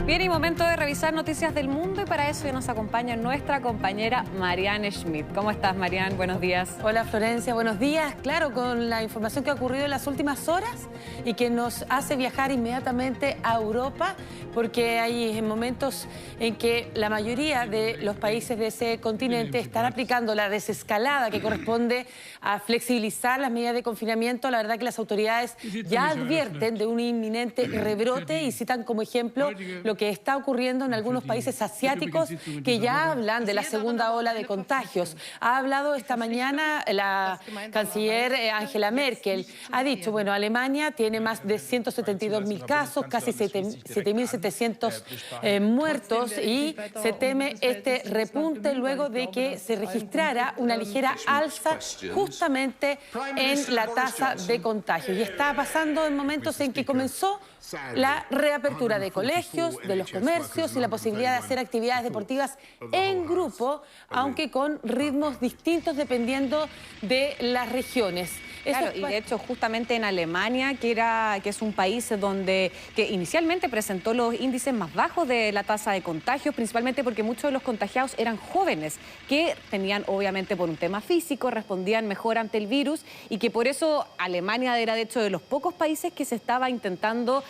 Bien, y momento de revisar noticias del mundo y para eso ya nos acompaña nuestra compañera Marianne Schmidt. ¿Cómo estás, Marianne? Buenos días. Hola, Florencia. Buenos días. Claro, con la información que ha ocurrido en las últimas horas y que nos hace viajar inmediatamente a Europa, porque hay momentos en que la mayoría de los países de ese continente están aplicando la desescalada que corresponde a flexibilizar las medidas de confinamiento. La verdad que las autoridades ya advierten de un inminente rebrote y citan como ejemplo lo que está ocurriendo en algunos países asiáticos que ya hablan de la segunda ola de contagios. Ha hablado esta mañana la canciller Angela Merkel. Ha dicho, bueno, Alemania tiene más de 172.000 casos, casi 7.700 muertos y se teme este repunte luego de que se registrara una ligera alza justamente en la tasa de contagios. Y está pasando en momentos en que comenzó la reapertura de colegios, de los comercios y la posibilidad de hacer actividades deportivas en grupo, aunque con ritmos distintos dependiendo de las regiones. Claro, y de hecho justamente en Alemania, que es un país que inicialmente presentó los índices más bajos de la tasa de contagios, principalmente porque muchos de los contagiados eran jóvenes, que tenían obviamente por un tema físico, respondían mejor ante el virus y que por eso Alemania era de hecho de los pocos países que se estaba intentando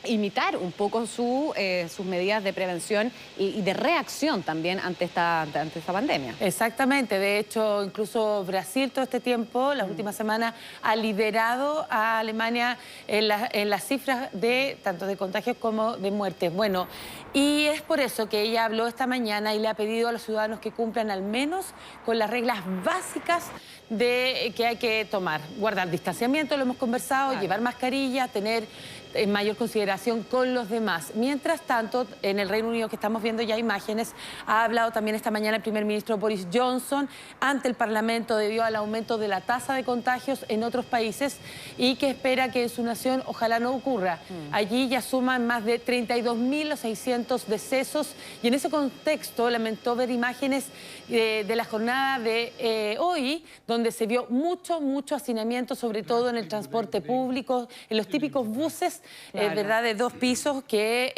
imitar un poco sus medidas de prevención y de reacción también ante esta pandemia. Exactamente, de hecho incluso Brasil todo este tiempo, las últimas semanas, ha liderado a Alemania en las cifras de tanto de contagios como de muertes. Bueno, y es por eso que ella habló esta mañana y le ha pedido a los ciudadanos que cumplan al menos con las reglas básicas que hay que tomar. Guardar distanciamiento, lo hemos conversado, claro. Llevar mascarilla, tener mayor consideración con los demás. Mientras tanto, en el Reino Unido, que estamos viendo ya imágenes, ha hablado también esta mañana el primer ministro Boris Johnson ante el Parlamento debido al aumento de la tasa de contagios en otros países y que espera que en su nación ojalá no ocurra. Allí ya suman más de 32.600 decesos y en ese contexto lamentó ver imágenes de la jornada de hoy, donde se vio mucho hacinamiento, sobre todo en el transporte público, en los típicos buses, claro. ¿Verdad? De 2 pisos, que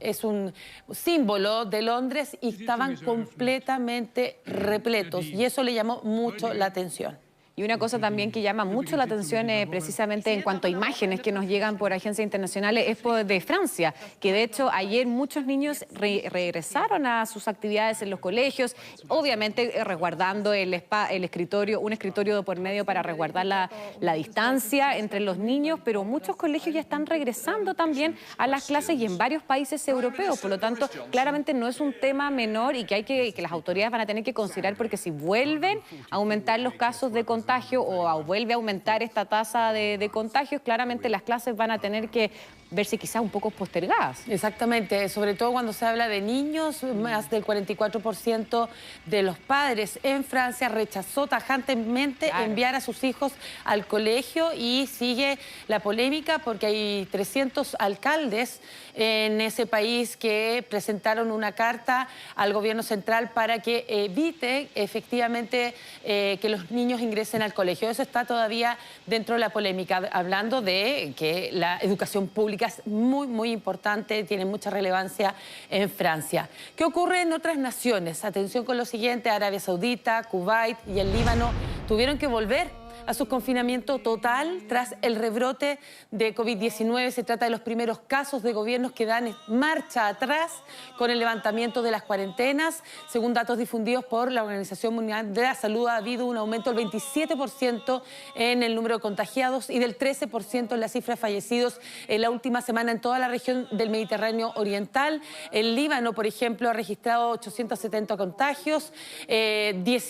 es un símbolo de Londres y estaban completamente repletos y eso le llamó mucho la atención. Y una cosa también que llama mucho la atención precisamente en cuanto a imágenes que nos llegan por agencias internacionales es de Francia, que de hecho ayer muchos niños regresaron a sus actividades en los colegios, obviamente resguardando un escritorio por medio para resguardar la distancia entre los niños, pero muchos colegios ya están regresando también a las clases y en varios países europeos, por lo tanto claramente no es un tema menor y que las autoridades van a tener que considerar, porque si vuelven a aumentar los casos de contagio o vuelve a aumentar esta tasa de contagios, claramente las clases van a tener que verse quizás un poco postergadas. Exactamente, sobre todo cuando se habla de niños, más del 44% de los padres en Francia rechazó tajantemente enviar a sus hijos al colegio y sigue la polémica porque hay 300 alcaldes en ese país que presentaron una carta al gobierno central para que evite efectivamente que los niños ingresen al colegio. Eso está todavía dentro de la polémica, hablando de que la educación pública es muy importante, tiene mucha relevancia en Francia. ¿Qué ocurre en otras naciones? Atención con lo siguiente: Arabia Saudita, Kuwait y el Líbano tuvieron que volver a su confinamiento total tras el rebrote de COVID-19. Se trata de los primeros casos de gobiernos que dan marcha atrás con el levantamiento de las cuarentenas. Según datos difundidos por la Organización Mundial de la Salud, ha habido un aumento del 27% en el número de contagiados y del 13% en la cifra de fallecidos en la última semana en toda la región del Mediterráneo Oriental. El Líbano, por ejemplo, ha registrado 870 contagios, desde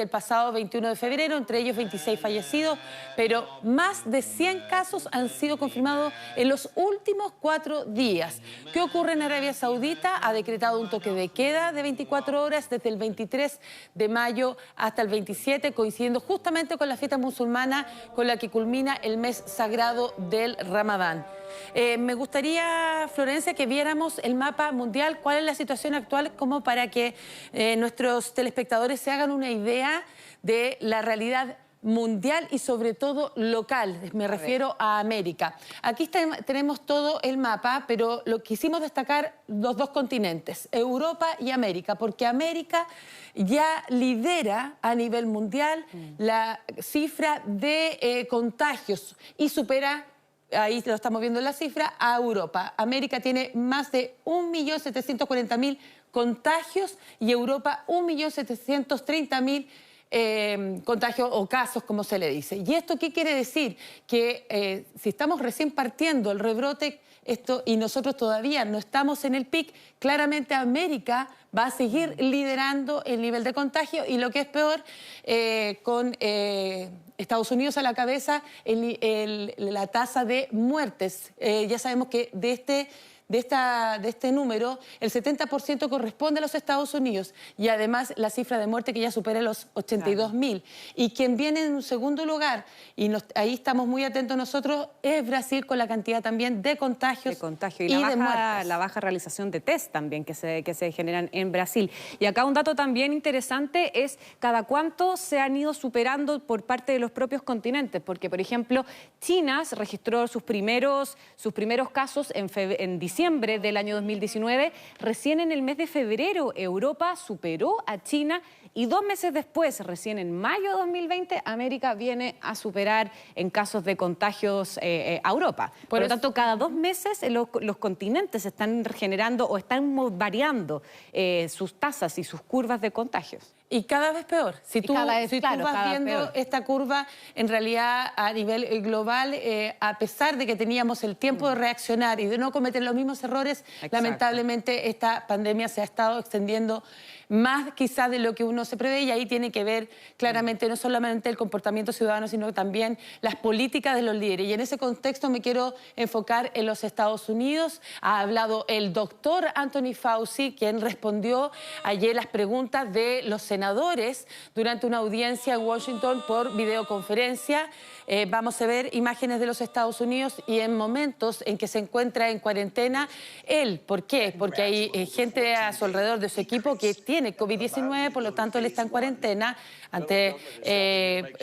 el pasado 21 de febrero, entre ellos 26 fallecidos, pero más de 100 casos han sido confirmados en los últimos 4 días. ¿Qué ocurre en Arabia Saudita? Ha decretado un toque de queda de 24 horas desde el 23 de mayo hasta el 27, coincidiendo justamente con la fiesta musulmana con la que culmina el mes sagrado del Ramadán. Me gustaría, Florencia, que viéramos el mapa mundial, cuál es la situación actual, como para que nuestros telespectadores se hagan una idea de la realidad mundial y sobre todo local, me refiero a América. Aquí tenemos todo el mapa, pero lo quisimos destacar los dos continentes, Europa y América, porque América ya lidera a nivel mundial la cifra de contagios y supera, ahí lo estamos viendo en la cifra, a Europa. América tiene más de 1.740.000 contagios y Europa 1.730.000 contagios o casos, como se le dice. ¿Y esto qué quiere decir? Que si estamos recién partiendo el rebrote y nosotros todavía no estamos en el pic, claramente América va a seguir liderando el nivel de contagio y lo que es peor, con Estados Unidos a la cabeza, la tasa de muertes. Ya sabemos que de este número, el 70% corresponde a los Estados Unidos y además la cifra de muerte que ya supera los 82.000. Y quien viene en un segundo lugar, y ahí estamos muy atentos nosotros, es Brasil con la cantidad también de contagios y la baja realización de test también que se generan en Brasil. Y acá un dato también interesante es cada cuánto se han ido superando por parte de los propios continentes, porque por ejemplo China registró sus primeros casos en diciembre del año 2019, recién en el mes de febrero Europa superó a China y 2 meses después, recién en mayo de 2020, América viene a superar en casos de contagios a Europa. Por lo tanto, cada 2 meses los continentes están generando o están variando sus tasas y sus curvas de contagios. Y cada vez peor. Si tú vas viendo esta curva, en realidad a nivel global, a pesar de que teníamos el tiempo de reaccionar y de no cometer los mismos errores, lamentablemente esta pandemia se ha estado extendiendo más quizás de lo que uno se prevé y ahí tiene que ver claramente no solamente el comportamiento ciudadano, sino también las políticas de los líderes. Y en ese contexto me quiero enfocar en los Estados Unidos. Ha hablado el doctor Anthony Fauci, quien respondió ayer las preguntas de los senadores durante una audiencia en Washington por videoconferencia. Vamos a ver imágenes de los Estados Unidos y en momentos en que se encuentra en cuarentena, él, ¿por qué? Porque hay gente a su alrededor de su equipo que tiene COVID-19, por lo tanto él está en cuarentena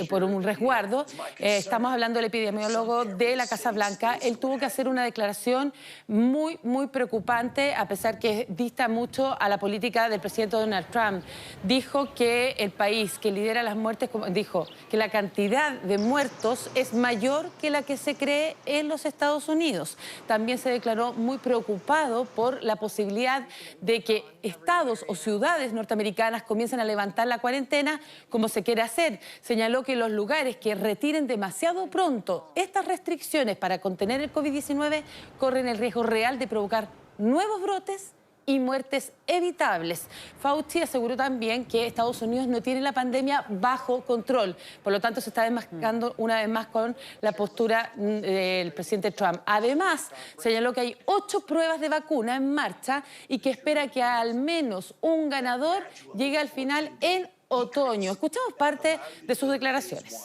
por un resguardo. Estamos hablando del epidemiólogo de la Casa Blanca. Él tuvo que hacer una declaración muy, muy preocupante, a pesar que dista mucho a la política del presidente Donald Trump. Dijo que el país que lidera las muertes, dijo que la cantidad de muertos es mayor que la que se cree en los Estados Unidos. También se declaró muy preocupado por la posibilidad de que estados o ciudades norteamericanas comiencen a levantar la cuarentena como se quiere hacer. Señaló que los lugares que retiren demasiado pronto estas restricciones para contener el COVID-19 corren el riesgo real de provocar nuevos brotes y muertes evitables. Fauci aseguró también que Estados Unidos no tiene la pandemia bajo control. Por lo tanto, se está desmascarando una vez más con la postura del presidente Trump. Además, señaló que hay 8 pruebas de vacuna en marcha y que espera que al menos un ganador llegue al final en otoño. Escuchamos parte de sus declaraciones.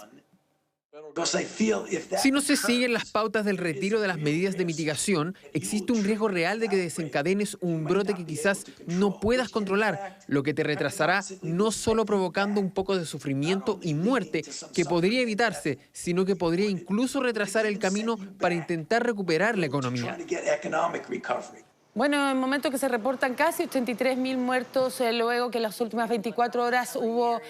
Si no se siguen las pautas del retiro de las medidas de mitigación, existe un riesgo real de que desencadenes un brote que quizás no puedas controlar, lo que te retrasará no solo provocando un poco de sufrimiento y muerte, que podría evitarse, sino que podría incluso retrasar el camino para intentar recuperar la economía. Bueno, en el momento que se reportan casi 83.000 muertos, luego que en las últimas 24 horas hubo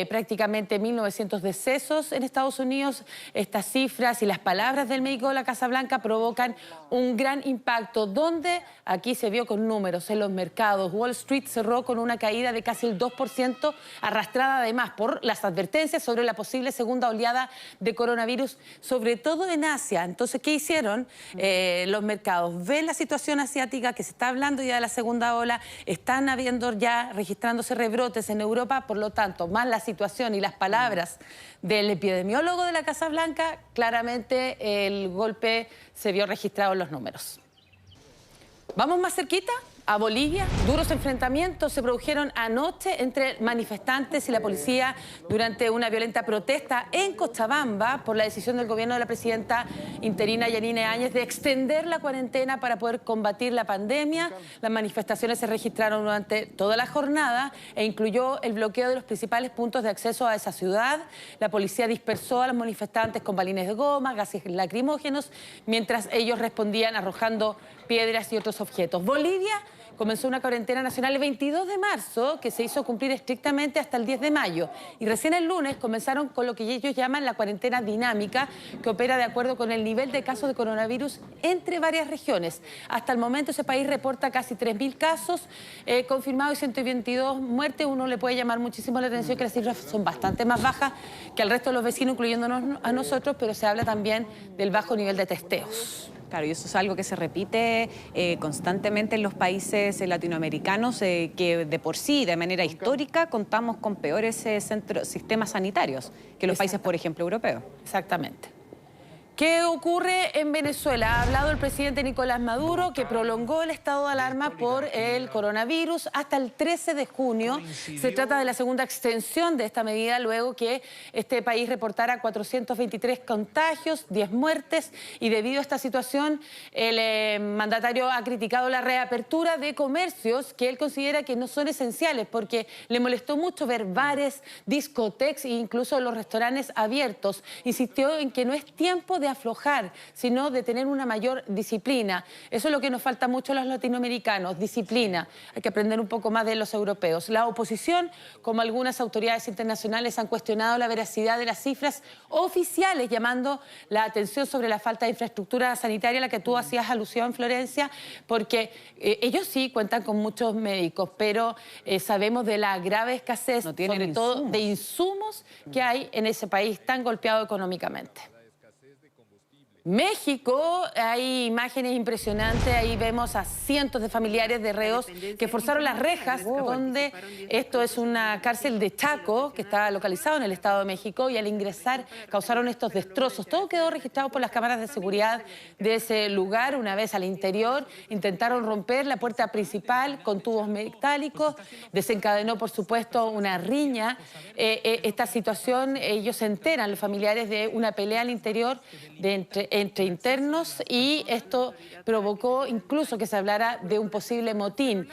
prácticamente 1.900 decesos en Estados Unidos, estas cifras y las palabras del médico de la Casa Blanca provocan un gran impacto, donde aquí se vio con números en los mercados. Wall Street cerró con una caída de casi el 2%, arrastrada además por las advertencias sobre la posible segunda oleada de coronavirus, sobre todo en Asia. Entonces, ¿qué hicieron los mercados? Ven la situación asiática, que se está hablando ya de la segunda ola, están registrándose rebrotes en Europa, por lo tanto, más la situación y las palabras del epidemiólogo de la Casa Blanca, claramente el golpe se vio registrado en los números. ¿Vamos más cerquita? a Bolivia. Duros enfrentamientos se produjeron anoche entre manifestantes y la policía durante una violenta protesta en Cochabamba por la decisión del gobierno de la presidenta interina Yanine Áñez de extender la cuarentena para poder combatir la pandemia. Las manifestaciones se registraron durante toda la jornada e incluyó el bloqueo de los principales puntos de acceso a esa ciudad. La policía dispersó a los manifestantes con balines de goma, gases lacrimógenos, mientras ellos respondían arrojando piedras y otros objetos. Bolivia comenzó una cuarentena nacional el 22 de marzo que se hizo cumplir estrictamente hasta el 10 de mayo. Y recién el lunes comenzaron con lo que ellos llaman la cuarentena dinámica, que opera de acuerdo con el nivel de casos de coronavirus entre varias regiones. Hasta el momento ese país reporta casi 3.000 casos confirmados y 122 muertes. Uno le puede llamar muchísimo la atención que las cifras son bastante más bajas que al resto de los vecinos, incluyéndonos a nosotros, pero se habla también del bajo nivel de testeos. Claro, y eso es algo que se repite constantemente en los países latinoamericanos, que de por sí, de manera histórica, contamos con peores sistemas sanitarios que los países, por ejemplo, europeos. Exactamente. ¿Qué ocurre en Venezuela? Ha hablado el presidente Nicolás Maduro, que prolongó el estado de alarma por el coronavirus hasta el 13 de junio. Se trata de la segunda extensión de esta medida, luego que este país reportara 423 contagios, 10 muertes, y debido a esta situación, el mandatario ha criticado la reapertura de comercios que él considera que no son esenciales, porque le molestó mucho ver bares, discotecas e incluso los restaurantes abiertos. Insistió en que no es tiempo de aflojar, sino de tener una mayor disciplina. Eso es lo que nos falta mucho a los latinoamericanos, disciplina. Hay que aprender un poco más de los europeos. La oposición, como algunas autoridades internacionales, han cuestionado la veracidad de las cifras oficiales, llamando la atención sobre la falta de infraestructura sanitaria a la que tú hacías alusión, Florencia, porque ellos sí cuentan con muchos médicos, pero sabemos de la grave escasez, sobre todo de insumos que hay en ese país tan golpeado económicamente. México, hay imágenes impresionantes, ahí vemos a cientos de familiares de reos que forzaron las rejas, donde esto es una cárcel de Chaco, que está localizado en el Estado de México, y al ingresar causaron estos destrozos. Todo quedó registrado por las cámaras de seguridad de ese lugar. Una vez al interior, intentaron romper la puerta principal con tubos metálicos, desencadenó, por supuesto, una riña. Esta situación, ellos se enteran, los familiares, de una pelea al interior entre internos, y esto provocó incluso que se hablara de un posible motín.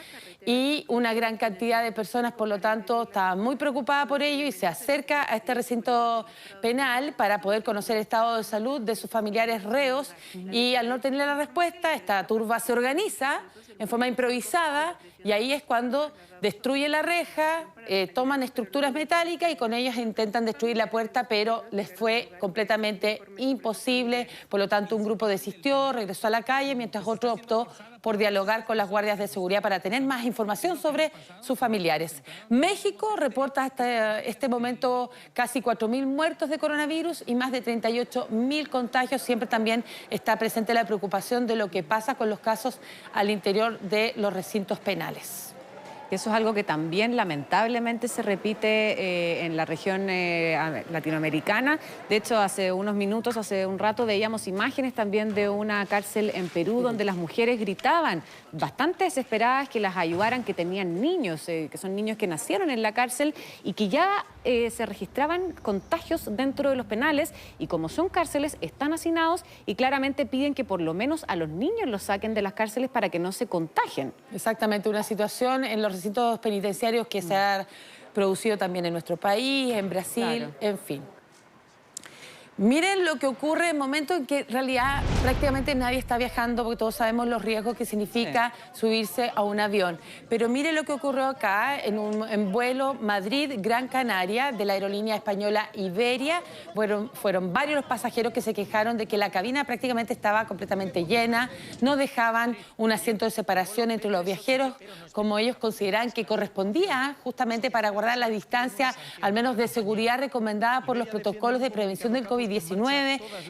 Y una gran cantidad de personas, por lo tanto, está muy preocupada por ello y se acerca a este recinto penal para poder conocer el estado de salud de sus familiares reos, y al no tener la respuesta, esta turba se organiza en forma improvisada, y ahí es cuando destruye la reja, toman estructuras metálicas y con ellas intentan destruir la puerta, pero les fue completamente imposible. Por lo tanto, un grupo desistió, regresó a la calle, mientras otro optó por dialogar con las guardias de seguridad para tener más información sobre sus familiares. México reporta hasta este momento casi 4.000 muertos de coronavirus y más de 38.000 contagios. Siempre también está presente la preocupación de lo que pasa con los casos al interior de los recintos penales. Eso es algo que también lamentablemente se repite en la región latinoamericana. De hecho, hace unos minutos, hace un rato, veíamos imágenes también de una cárcel en Perú donde las mujeres gritaban, bastante desesperadas, que las ayudaran, que tenían niños, que son niños que nacieron en la cárcel y que ya se registraban contagios dentro de los penales, y como son cárceles, están hacinados y claramente piden que por lo menos a los niños los saquen de las cárceles para que no se contagien. Exactamente, una situación en los recintos penitenciarios que se ha producido también en nuestro país, en Brasil, claro. En fin. Miren lo que ocurre en momentos en que en realidad prácticamente nadie está viajando, porque todos sabemos los riesgos que significa subirse a un avión. Pero miren lo que ocurrió acá en vuelo Madrid-Gran Canaria de la aerolínea española Iberia. Fueron varios los pasajeros que se quejaron de que la cabina prácticamente estaba completamente llena, no dejaban un asiento de separación entre los viajeros, como ellos consideran que correspondía justamente para guardar la distancia, al menos de seguridad recomendada por los protocolos de prevención del COVID-19.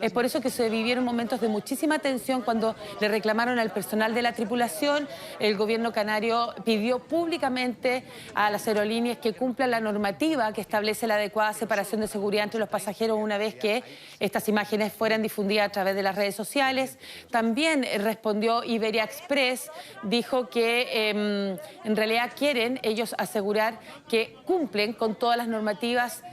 Es por eso que se vivieron momentos de mucha muchísima atención cuando le reclamaron al personal de la tripulación. El gobierno canario pidió públicamente a las aerolíneas que cumplan la normativa que establece la adecuada separación de seguridad entre los pasajeros una vez que estas imágenes fueran difundidas a través de las redes sociales. También respondió Iberia Express, dijo que en realidad quieren ellos asegurar que cumplen con todas las normativas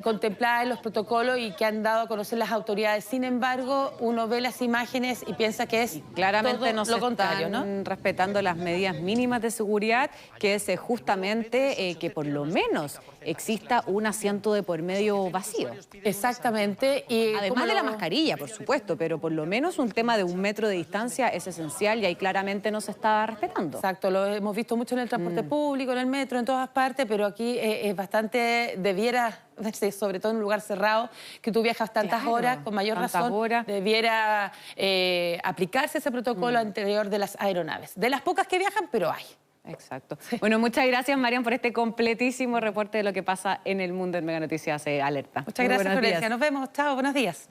contempladas en los protocolos y que han dado a conocer las autoridades. Sin embargo, uno ve las imágenes y piensa que es claramente todo no lo contrario, ¿no? Respetando las medidas mínimas de seguridad, que es justamente que por lo menos exista un asiento de por medio vacío. Exactamente. Y además de la mascarilla, por supuesto, pero por lo menos un tema de 1 metro de distancia es esencial y ahí claramente no se está respetando. Exacto, lo hemos visto mucho en el transporte público, en el metro, en todas partes, pero aquí es bastante, debiera, sobre todo en un lugar cerrado, que tú viajas tantas horas, con mayor razón, debiera aplicarse ese protocolo anterior de las aeronaves. De las pocas que viajan, pero hay. Exacto. Sí. Bueno, muchas gracias, Marian, por este completísimo reporte de lo que pasa en el mundo en Mega Noticias Alerta. Muchas gracias, Florencia. Nos vemos. Chao, buenos días.